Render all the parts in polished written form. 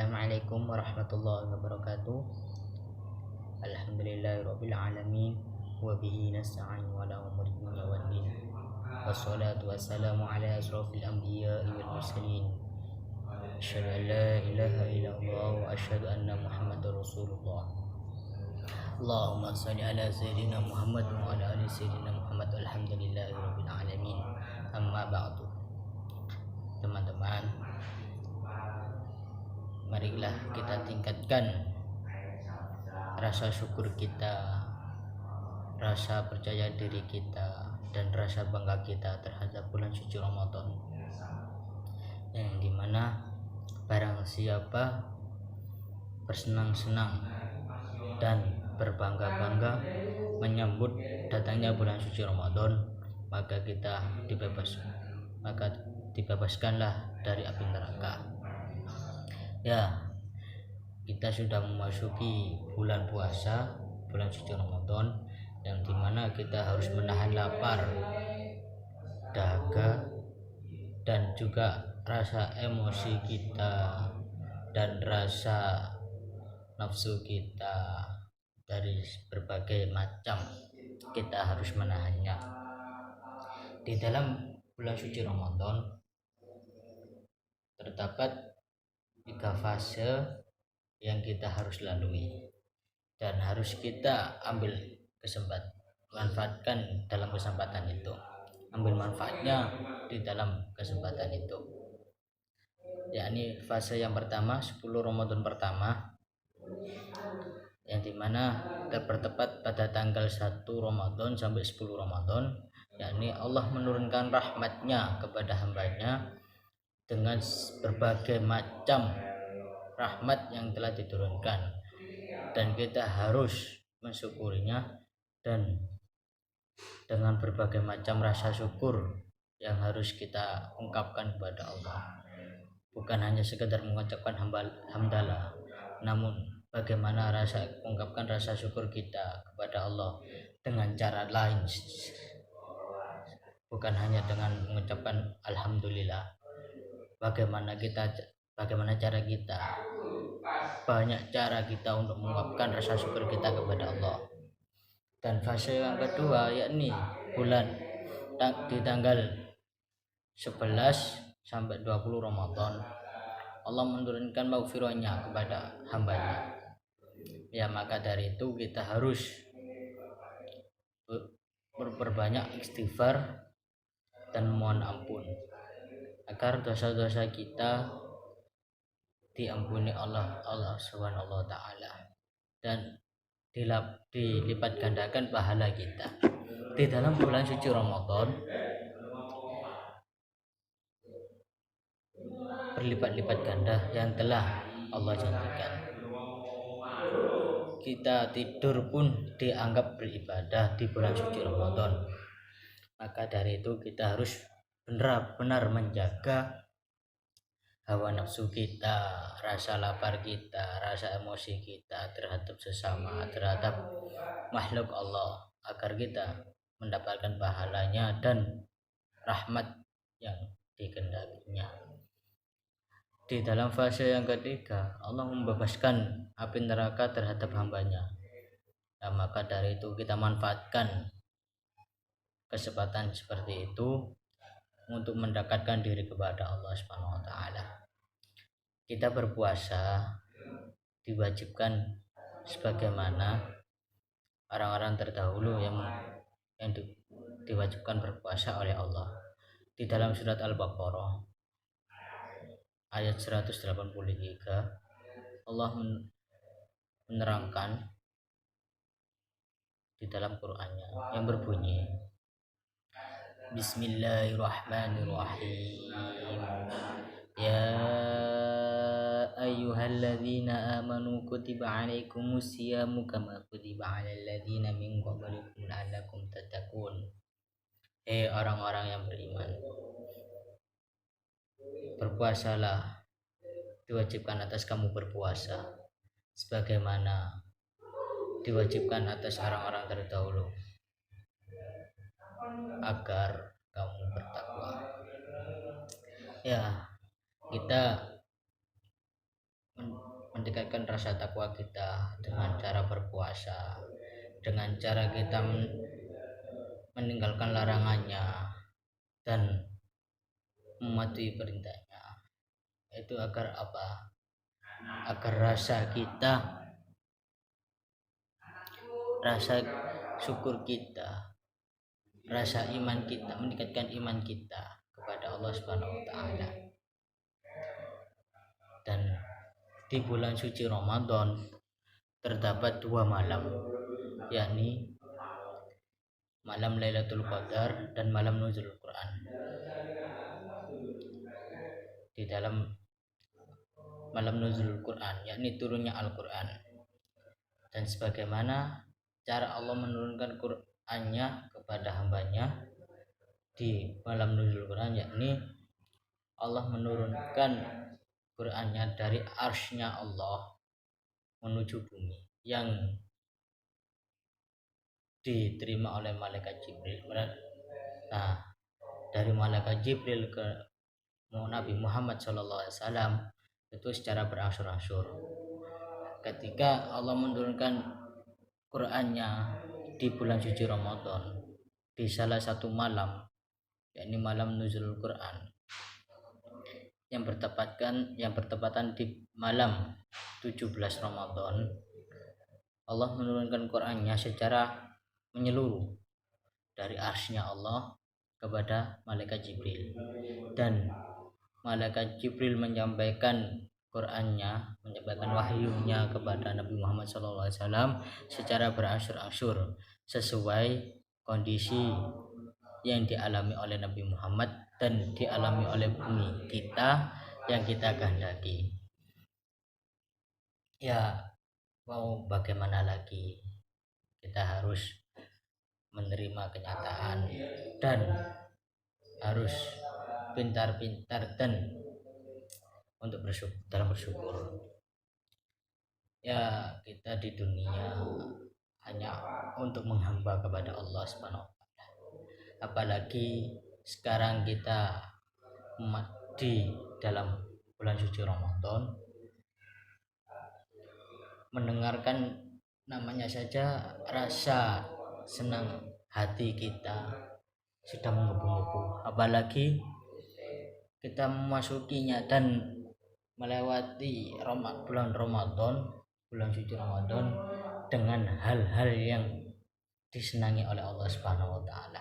Assalamualaikum warahmatullahi wabarakatuh. Alhamdulillahirabbil alamin wa bihi nasta'in wa la umuri dunya waddin. Wassalatu wassalamu ala asrofil anbiya'i wal mursalin. Asyhadu an la ilaha illallah wa asyhadu anna Muhammadar Rasulullah. Allahumma shalli ala sayyidina Muhammad wa ala ali sayyidina Muhammad walhamdulillahirabbil alamin. Amma ba'du. Teman-teman, marilah kita tingkatkan rasa syukur kita, rasa percaya diri kita, dan rasa bangga kita terhadap bulan suci Ramadan, yang dimana barang siapa bersenang-senang dan berbangga-bangga menyambut datangnya bulan suci Ramadan, maka dibebaskanlah dari api neraka. Ya, kita sudah memasuki bulan puasa, bulan suci Ramadan, yang dimana kita harus menahan lapar, dahaga, dan juga rasa emosi kita dan rasa nafsu kita dari berbagai macam. Kita harus menahannya. Di dalam bulan suci Ramadan terdapat 3 fase yang kita harus lalui dan harus kita ambil manfaatkan dalam kesempatan itu, ambil manfaatnya di dalam kesempatan itu, yakni fase yang pertama 10 Ramadan pertama, yang dimana bertepat pada tanggal 1 Ramadan sampai 10 Ramadan, yakni Allah menurunkan rahmatnya kepada hambanya dengan berbagai macam rahmat yang telah diturunkan, dan kita harus mensyukurinya dan dengan berbagai macam rasa syukur yang harus kita ungkapkan kepada Allah. Bukan hanya sekedar mengucapkan hamdalah, namun bagaimana ungkapkan rasa syukur kita kepada Allah dengan cara lain, bukan hanya dengan mengucapkan alhamdulillah. Bagaimana cara kita, banyak cara kita untuk mengungkapkan rasa syukur kita kepada Allah. Dan fase yang kedua, yakni di tanggal 11 sampai 20 Ramadan, Allah menurunkan maghfirahnya kepada hambanya. Ya, maka dari itu kita harus berbanyak istighfar dan mohon ampun agar dosa-dosa kita diampuni Allah Subhanahu wa taala dan dilipat gandakan pahala kita. Di dalam bulan suci Ramadan berlipat-lipat ganda yang telah Allah janjikan. Kita tidur pun dianggap beribadah di bulan suci Ramadan. Maka dari itu kita harus benar-benar menjaga hawa nafsu kita, rasa lapar kita, rasa emosi kita terhadap sesama, terhadap makhluk Allah, agar kita mendapatkan pahalanya dan rahmat yang dikehendakinya. Di dalam fase yang ketiga, Allah membebaskan api neraka terhadap hambanya. Nah, maka dari itu kita manfaatkan kesempatan seperti itu untuk mendekatkan diri kepada Allah Subhanahu wa taala. Kita berpuasa diwajibkan sebagaimana orang-orang terdahulu yang diwajibkan berpuasa oleh Allah. Di dalam surat Al-Baqarah ayat 183, Allah menerangkan di dalam Qur'annya yang berbunyi, Bismillahirrahmanirrahim. Ya ayyuhalladzina amanu kutiba alaikumus siyamu kama kutiba alal ladzina min qablikum la'allakum tattaqun. Hei orang-orang yang beriman, berpuasalah, diwajibkan atas kamu berpuasa sebagaimana diwajibkan atas orang-orang terdahulu agar kamu bertakwa. Ya, kita meningkatkan rasa takwa kita dengan cara berpuasa, dengan cara kita meninggalkan larangannya dan mematuhi perintahnya. Itu agar apa? Agar rasa syukur kita, rasa iman kita, meningkatkan iman kita kepada Allah Subhanahu wa taala. Dan di bulan suci Ramadan terdapat 2 malam, yakni malam Lailatul Qadar dan malam Nuzulul Quran. Di dalam malam Nuzulul Quran, yakni turunnya Al-Quran, dan sebagaimana cara Allah menurunkan Qurannya kepada hambanya di malam Nuzulul Quran, yakni Allah menurunkan Qurannya dari arsy-Nya Allah menuju bumi, yang diterima oleh malaikat Jibril. Nah, dari malaikat Jibril ke Nabi Muhammad SAW itu secara berangsur-angsur. Ketika Allah menurunkan Qurannya di bulan suci Ramadan di salah satu malam, yakni malam Nuzulul Quran, yang bertepatan di malam 17 Ramadan, Allah menurunkan Qurannya secara menyeluruh dari arsy-Nya Allah kepada malaikat Jibril, dan malaikat Jibril menyampaikan Qurannya, menyampaikan wahyunya kepada Nabi Muhammad SAW secara berangsur-angsur sesuai kondisi yang dialami oleh Nabi Muhammad dan dialami oleh bumi kita yang kita kehendaki. Ya, mau bagaimana lagi, kita harus menerima kenyataan dan harus pintar-pintar dan untuk bersyukur. Ya, kita di dunia hanya untuk menghamba kepada Allah Subhanahu wa taala. Apalagi sekarang kita di dalam bulan suci Ramadan, mendengarkan namanya saja rasa senang hati kita sudah menggebu-gebu, apalagi kita memasukinya dan melewati bulan Ramadan, bulan suci Ramadan dengan hal-hal yang disenangi oleh Allah Subhanahu wa taala.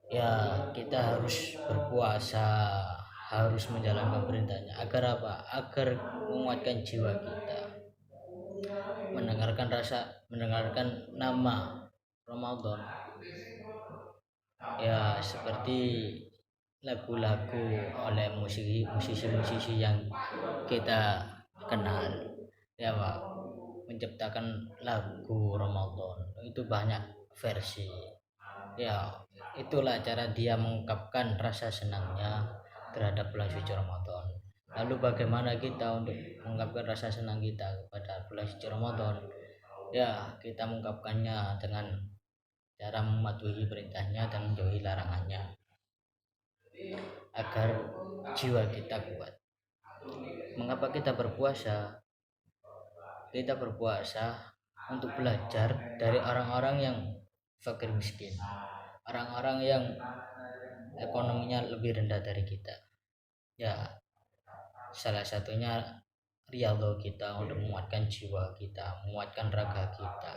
Ya, kita harus berpuasa, harus menjalankan perintahnya agar apa? Agar menguatkan jiwa kita. Mendengarkan nama Ramadan. Ya, seperti lagu-lagu oleh musisi-musisi yang kita kenal, ya Pak, menciptakan lagu Ramadan itu banyak versi. Ya, itulah cara dia mengungkapkan rasa senangnya terhadap bulan suci Ramadan. Lalu bagaimana kita untuk mengungkapkan rasa senang kita kepada bulan suci Ramadan? Ya, kita mengungkapkannya dengan cara mematuhi perintahnya dan menjauhi larangannya agar jiwa kita kuat. Mengapa kita berpuasa? Kita berpuasa untuk belajar dari orang-orang yang fakir miskin, orang-orang yang ekonominya lebih rendah dari kita. Ya, salah satunya riyadhah kita untuk menguatkan jiwa kita, menguatkan raga kita.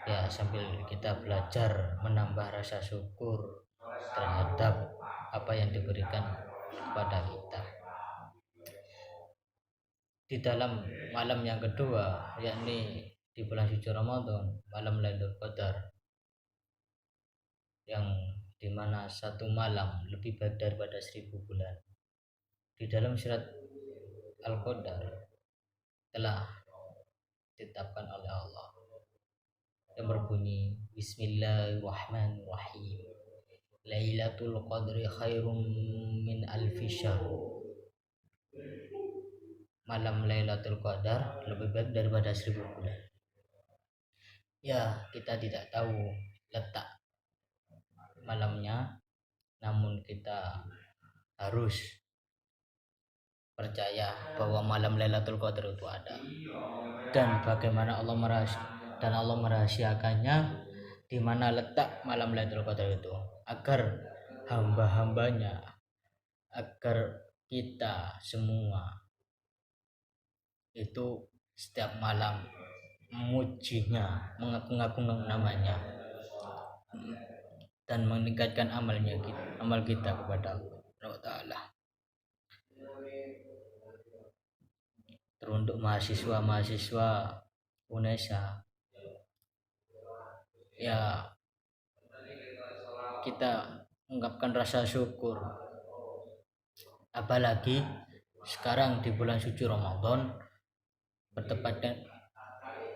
Ya, sambil kita belajar menambah rasa syukur terhadap apa yang diberikan kepada kita. Di dalam malam yang kedua, yakni di bulan suci Ramadan, malam Lailatul Qadar, yang dimana satu malam lebih baik daripada 1000 bulan. Di dalam surat Al-Qadar telah ditetapkan oleh Allah yang berbunyi Bismillahirrahmanirrahim. Lailatul Qadri khairum min alfi syahr. Malam Lailatul Qadar lebih baik daripada 1000 bulan. Ya, kita tidak tahu letak malamnya, namun kita harus percaya bahwa malam Lailatul Qadar itu ada, dan bagaimana Allah merahasiakannya, di mana letak malam Lailatul Qadar itu, agar hamba-hambanya, agar kita semua itu setiap malam memujinya, mengagung-agungkan namanya, dan meningkatkan amal kita kepada Allah Ta'ala. Teruntuk mahasiswa UNESA, ya kita mengungkapkan rasa syukur, apalagi sekarang di bulan suci Ramadan bertepatan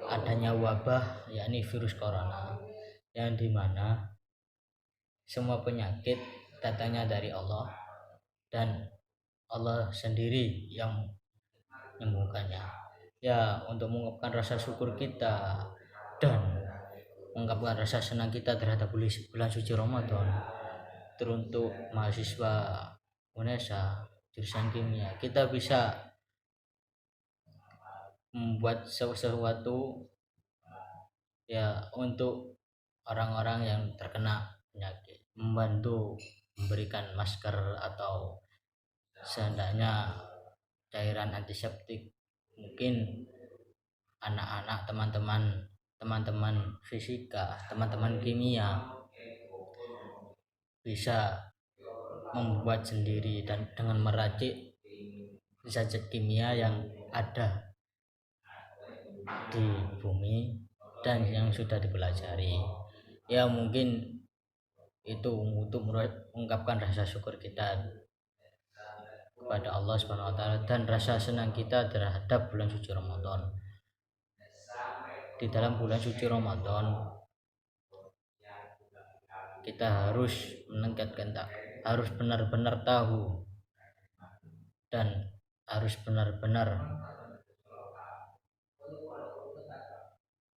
adanya wabah, yakni virus corona, yang dimana semua penyakit datangnya dari Allah, dan Allah sendiri yang menyembuhkannya. Ya, untuk mengungkapkan rasa syukur kita dan mengungkapkan rasa senang kita terhadap bulan suci Ramadan, teruntuk mahasiswa UNESA jurusan kimia, kita bisa membuat sesuatu ya untuk orang-orang yang terkena penyakit, membantu memberikan masker atau seandainya cairan antiseptik. Mungkin anak-anak, teman-teman fisika, teman-teman kimia bisa membuat sendiri dan dengan meracik zat kimia yang ada di bumi dan yang sudah dipelajari. Ya, mungkin itu untuk mengungkapkan rasa syukur kita kepada Allah Subhanahu wa taala dan rasa senang kita terhadap bulan suci Ramadan. Di dalam bulan suci Ramadan kita harus harus benar-benar tahu dan harus benar-benar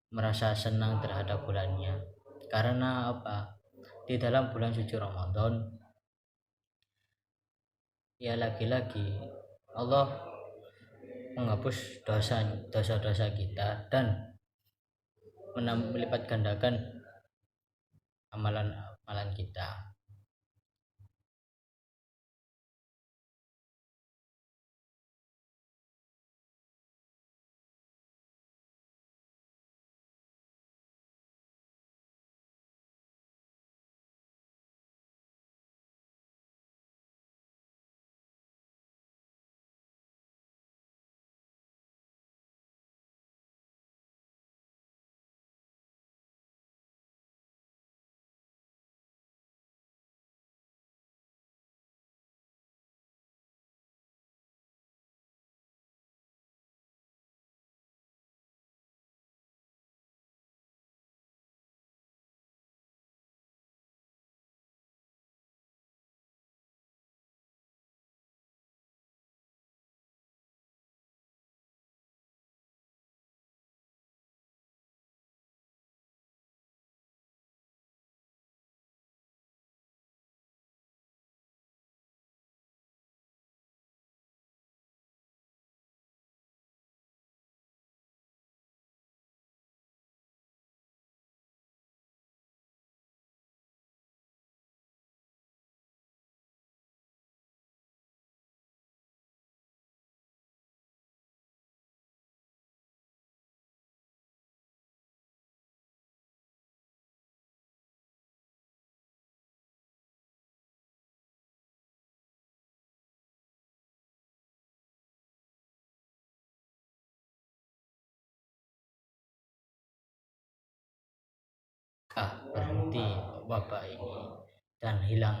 merasa senang terhadap bulannya. Karena apa? Di dalam bulan suci Ramadan, ya lagi-lagi Allah menghapus dosa-dosa kita dan melipat gandakan amalan kita. Berhenti wabah ini dan hilang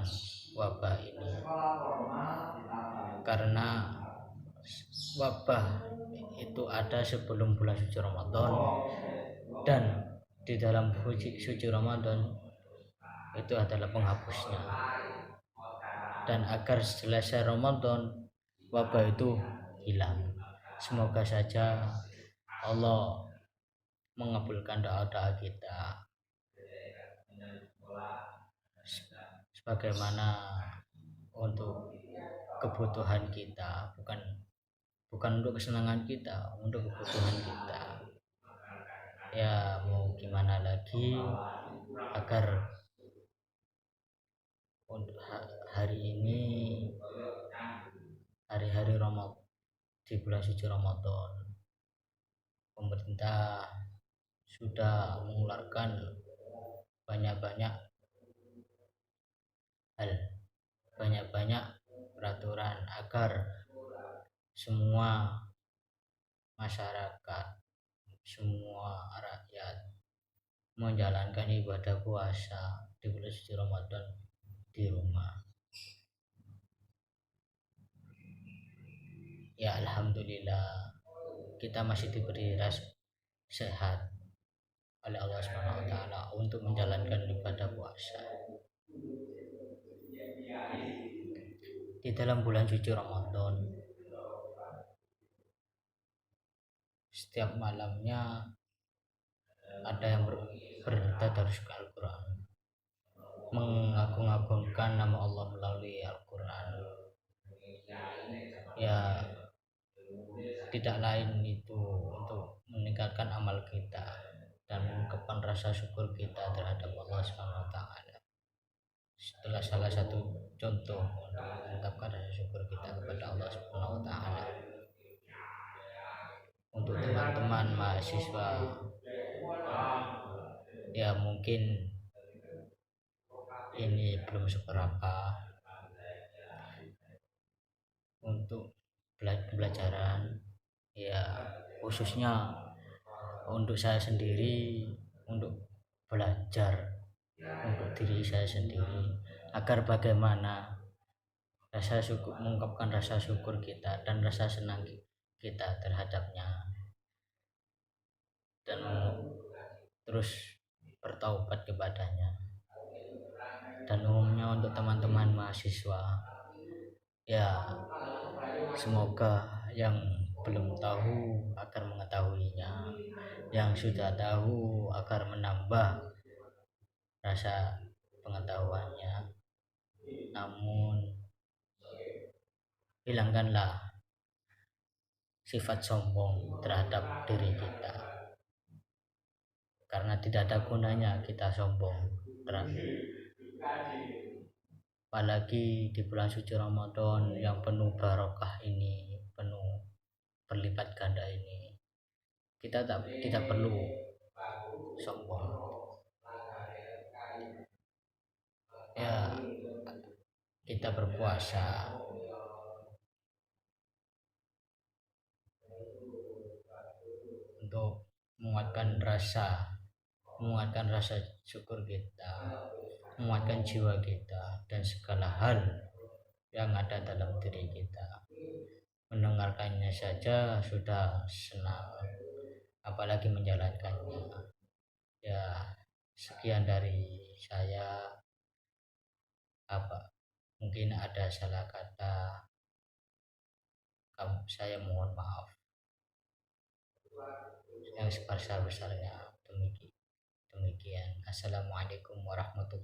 wabah ini, karena wabah itu ada sebelum bulan suci Ramadan, dan di dalam suci Ramadan itu adalah penghapusnya. Dan agar selesai Ramadan wabah itu hilang. Semoga saja Allah mengabulkan doa-doa kita sebagaimana untuk kebutuhan kita, bukan bukan untuk kesenangan kita, untuk kebutuhan kita. Ya mau gimana lagi, agar untuk hari ini, hari-hari Ramadan, di bulan suci Ramadan, pemerintah sudah mengeluarkan banyak-banyak hal, banyak-banyak peraturan agar semua masyarakat, semua rakyat menjalankan ibadah puasa di bulan suci Ramadan di rumah. Ya alhamdulillah kita masih diberi sehat oleh Allah Subhanahu wa taala untuk menjalankan ibadah puasa. Di dalam bulan suci Ramadan, setiap malamnya ada yang bertadarus ke Al-Quran, mengagung-agungkan nama Allah melalui Al-Quran. Ya tidak lain itu untuk meningkatkan amal kita dan mengungkapkan rasa syukur kita terhadap Allah Subhanahu wa taala. Setelah salah satu contoh untuk mengungkapkan rasa syukur kita kepada Allah Subhanahu wa taala. Untuk teman-teman mahasiswa, ya mungkin ini belum seberapa untuk pembelajaran, ya khususnya untuk saya sendiri, untuk belajar untuk diri saya sendiri, agar bagaimana rasa syukur, mengungkapkan rasa syukur kita dan rasa senang kita terhadapnya, dan terus bertaubat kepadanya. Dan umumnya untuk teman-teman mahasiswa, ya semoga yang belum tahu agar mengetahuinya, yang sudah tahu agar menambah rasa pengetahuannya. Namun hilangkanlah sifat sombong terhadap diri kita, karena tidak ada gunanya kita sombong, apalagi di bulan suci Ramadan yang penuh barokah ini, penuh berlipat ganda ini. Kita tidak perlu sombong. Ya kita berpuasa untuk menguatkan rasa syukur kita, menguatkan jiwa kita dan segala hal yang ada dalam diri kita. Mendengarkannya saja sudah senang, apalagi menjalankannya. Ya sekian dari saya. Mungkin ada salah kata, saya mohon maaf yang sebesar-besarnya. Demikian. Assalamualaikum warahmatullahi